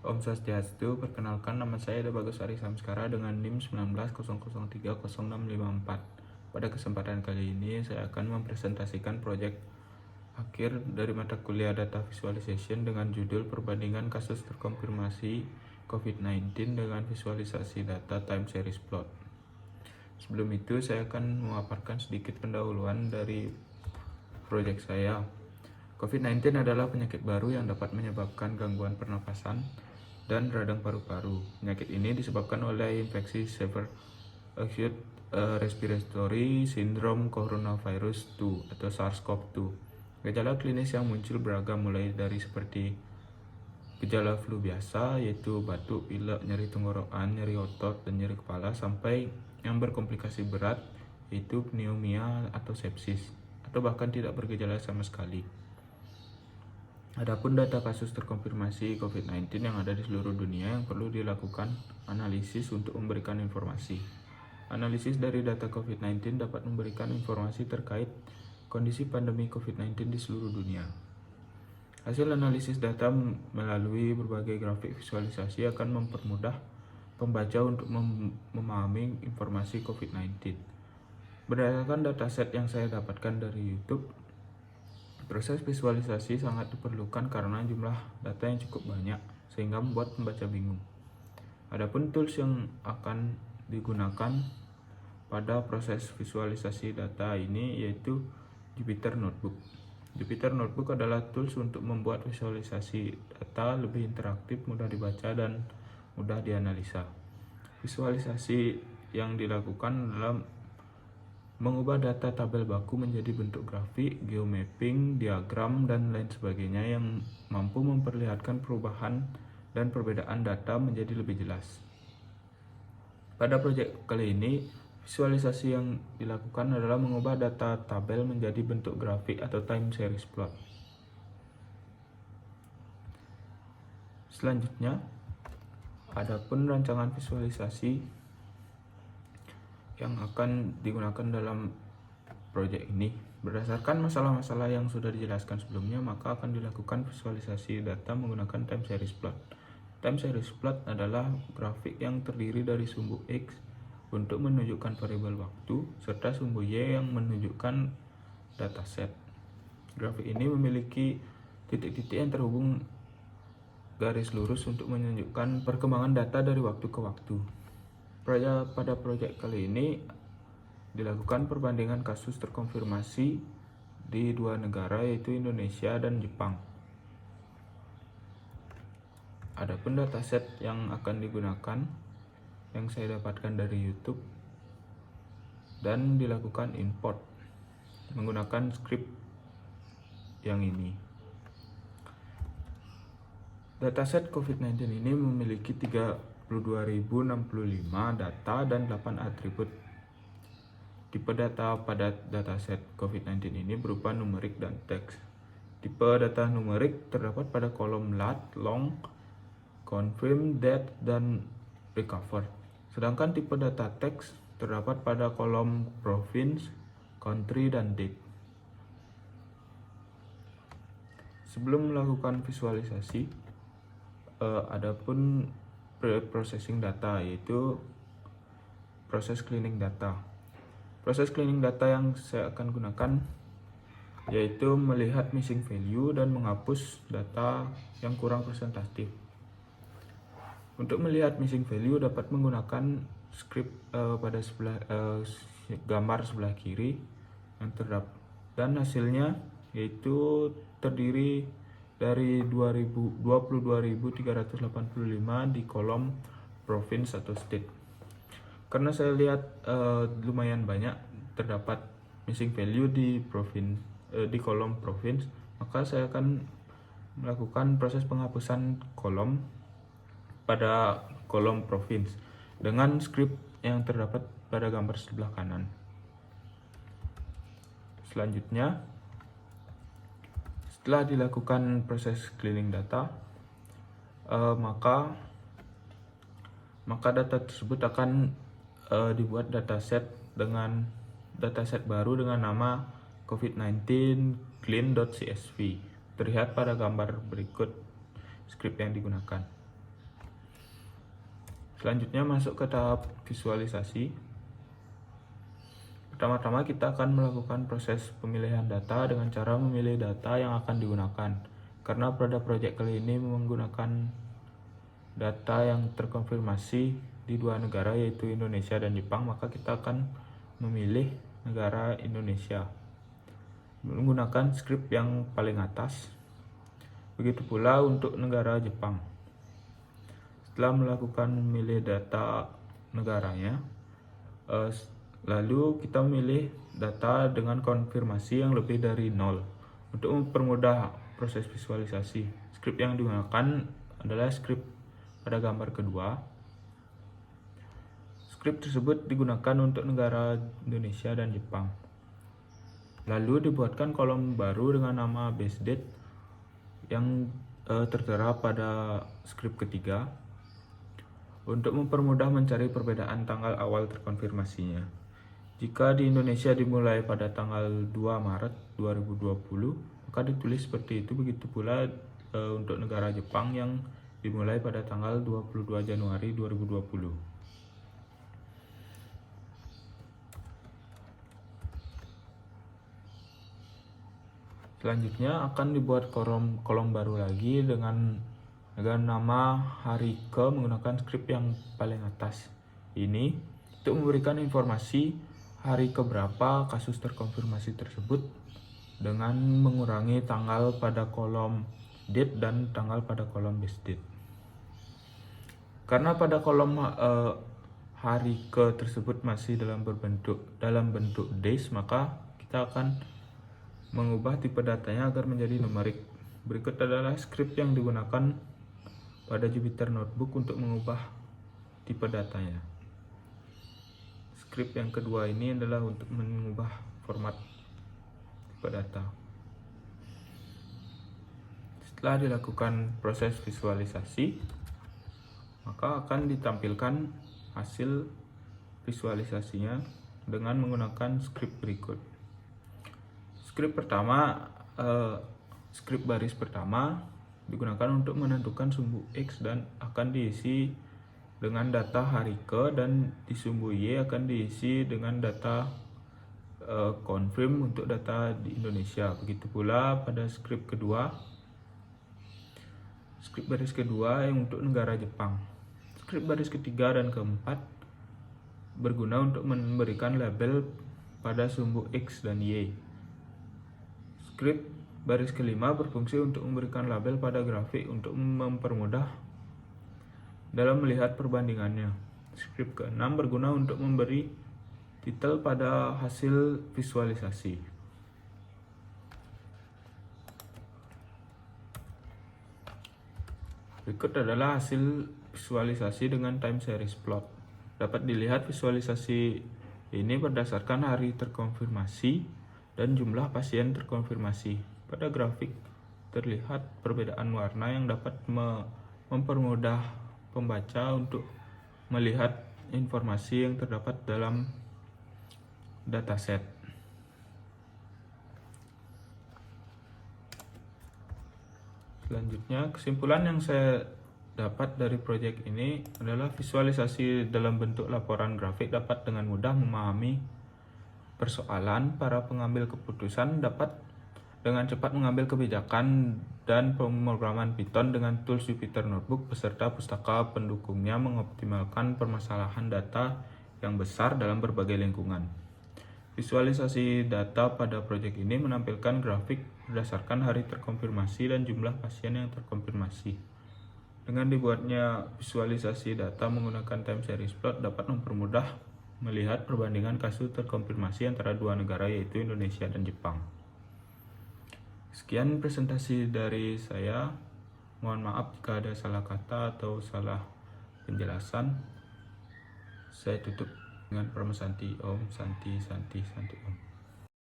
Om Swastiastu, perkenalkan nama saya Eda Bagus Ari Samskara dengan NIM 1900300654. Pada kesempatan kali ini saya akan mempresentasikan proyek akhir dari mata kuliah Data Visualization dengan judul Perbandingan Kasus Terkonfirmasi COVID-19 dengan Visualisasi Data Time Series Plot. Sebelum itu saya akan memaparkan sedikit pendahuluan dari proyek saya. COVID-19 adalah penyakit baru yang dapat menyebabkan gangguan pernapasan dan radang paru-paru. Penyakit ini disebabkan oleh infeksi Severe Acute Respiratory Syndrome Coronavirus 2 atau SARS-CoV-2. Gejala klinis yang muncul beragam mulai dari seperti gejala flu biasa yaitu batuk, pilek, nyeri tenggorokan, nyeri otot, dan nyeri kepala sampai yang berkomplikasi berat yaitu pneumonia atau sepsis atau bahkan tidak bergejala sama sekali. Adapun data kasus terkonfirmasi COVID-19 yang ada di seluruh dunia yang perlu dilakukan analisis untuk memberikan informasi. Analisis dari data COVID-19 dapat memberikan informasi terkait kondisi pandemi COVID-19 di seluruh dunia. Hasil analisis data melalui berbagai grafik visualisasi akan mempermudah pembaca untuk memahami informasi COVID-19. Berdasarkan dataset yang saya dapatkan dari YouTube, proses visualisasi sangat diperlukan karena jumlah data yang cukup banyak sehingga membuat pembaca bingung. Adapun tools yang akan digunakan pada proses visualisasi data ini yaitu Jupyter Notebook. Jupyter Notebook adalah tools untuk membuat visualisasi data lebih interaktif, mudah dibaca, dan mudah dianalisa. Visualisasi yang dilakukan adalah mengubah data tabel baku menjadi bentuk grafik, geomapping, diagram, dan lain sebagainya yang mampu memperlihatkan perubahan dan perbedaan data menjadi lebih jelas. Pada proyek kali ini, visualisasi yang dilakukan adalah mengubah data tabel menjadi bentuk grafik atau time series plot. Selanjutnya, adapun rancangan visualisasi yang akan digunakan dalam proyek ini. Berdasarkan masalah-masalah yang sudah dijelaskan sebelumnya, maka akan dilakukan visualisasi data menggunakan time series plot. Time series plot adalah grafik yang terdiri dari sumbu X untuk menunjukkan variabel waktu serta sumbu Y yang menunjukkan dataset. Grafik ini memiliki titik-titik yang terhubung garis lurus untuk menunjukkan perkembangan data dari waktu ke waktu. Pada proyek kali ini dilakukan perbandingan kasus terkonfirmasi di dua negara yaitu Indonesia dan Jepang. Adapun dataset yang akan digunakan yang saya dapatkan dari YouTube dan dilakukan import menggunakan script yang ini. Dataset COVID-19 ini memiliki 32.065 data dan 8 atribut. Tipe data pada dataset COVID-19 ini berupa numerik dan teks. Tipe data numerik terdapat pada kolom lat, long, confirm, date, dan recover. Sedangkan tipe data teks terdapat pada kolom province, country, dan date. Sebelum melakukan visualisasi, adapun processing data yaitu proses cleaning data. Proses cleaning data yang saya akan gunakan yaitu melihat missing value dan menghapus data yang kurang presentatif. Untuk melihat missing value dapat menggunakan script pada gambar sebelah kiri yang terdapat, dan hasilnya yaitu terdiri dari 22.385 di kolom province atau state. Karena saya lihat lumayan banyak terdapat missing value di kolom province, maka saya akan melakukan proses penghapusan kolom pada kolom province dengan script yang terdapat pada gambar sebelah kanan. Selanjutnya, setelah dilakukan proses cleaning data, maka data tersebut akan dibuat dataset baru dengan nama COVID-19 clean.csv. Terlihat pada gambar berikut script yang digunakan. Selanjutnya masuk ke tahap visualisasi. Pertama-tama kita akan melakukan proses pemilihan data dengan cara memilih data yang akan digunakan. Karena pada proyek kali ini menggunakan data yang terkonfirmasi di dua negara yaitu Indonesia dan Jepang, maka kita akan memilih negara Indonesia menggunakan skrip yang paling atas. Begitu pula untuk negara Jepang. Setelah melakukan memilih data negaranya, lalu kita memilih data dengan konfirmasi yang lebih dari 0. Untuk mempermudah proses visualisasi, skrip yang digunakan adalah skrip pada gambar kedua. Skrip tersebut digunakan untuk negara Indonesia dan Jepang. Lalu dibuatkan kolom baru dengan nama base date yang tertera pada skrip ketiga untuk mempermudah mencari perbedaan tanggal awal terkonfirmasinya. Jika di Indonesia dimulai pada tanggal 2 Maret 2020, maka ditulis seperti itu. Begitu pula untuk negara Jepang yang dimulai pada tanggal 22 Januari 2020. Selanjutnya akan dibuat kolom baru lagi dengan nama hari ke menggunakan skrip yang paling atas. Ini untuk memberikan informasi hari keberapa kasus terkonfirmasi tersebut dengan mengurangi tanggal pada kolom date dan tanggal pada kolom base date. Karena pada kolom hari ke tersebut masih dalam bentuk days, maka kita akan mengubah tipe datanya agar menjadi numerik. Berikut adalah skrip yang digunakan pada Jupyter Notebook untuk mengubah tipe datanya. Skrip yang kedua ini adalah untuk mengubah format tipe data. Setelah dilakukan proses visualisasi, maka akan ditampilkan hasil visualisasinya dengan menggunakan skrip berikut. Skrip baris pertama digunakan untuk menentukan sumbu X dan akan diisi dengan data hari ke, dan di sumbu Y akan diisi dengan data confirm untuk data di Indonesia. Begitu pula pada skrip baris kedua yang untuk negara Jepang. Skrip baris ketiga dan keempat berguna untuk memberikan label pada sumbu X dan Y. Skrip baris kelima berfungsi untuk memberikan label pada grafik untuk mempermudah dalam melihat perbandingannya. Skrip keenam berguna untuk memberi titel pada hasil visualisasi. Berikut adalah hasil visualisasi dengan time series plot. Dapat dilihat visualisasi ini berdasarkan hari terkonfirmasi dan jumlah pasien terkonfirmasi. Pada grafik terlihat perbedaan warna yang dapat mempermudah pembaca untuk melihat informasi yang terdapat dalam dataset. Selanjutnya, kesimpulan yang saya dapat dari proyek ini adalah visualisasi dalam bentuk laporan grafik dapat dengan mudah memahami persoalan. Para pengambil keputusan dapat dengan cepat mengambil kebijakan, dan pemrograman Python dengan tools Jupyter Notebook beserta pustaka pendukungnya mengoptimalkan permasalahan data yang besar dalam berbagai lingkungan. Visualisasi data pada proyek ini menampilkan grafik berdasarkan hari terkonfirmasi dan jumlah pasien yang terkonfirmasi. Dengan dibuatnya visualisasi data menggunakan time series plot dapat mempermudah melihat perbandingan kasus terkonfirmasi antara dua negara yaitu Indonesia dan Jepang. Sekian presentasi dari saya. Mohon maaf jika ada salah kata atau salah penjelasan. Saya tutup dengan Param Santi Om. Santi Santi Santi Om.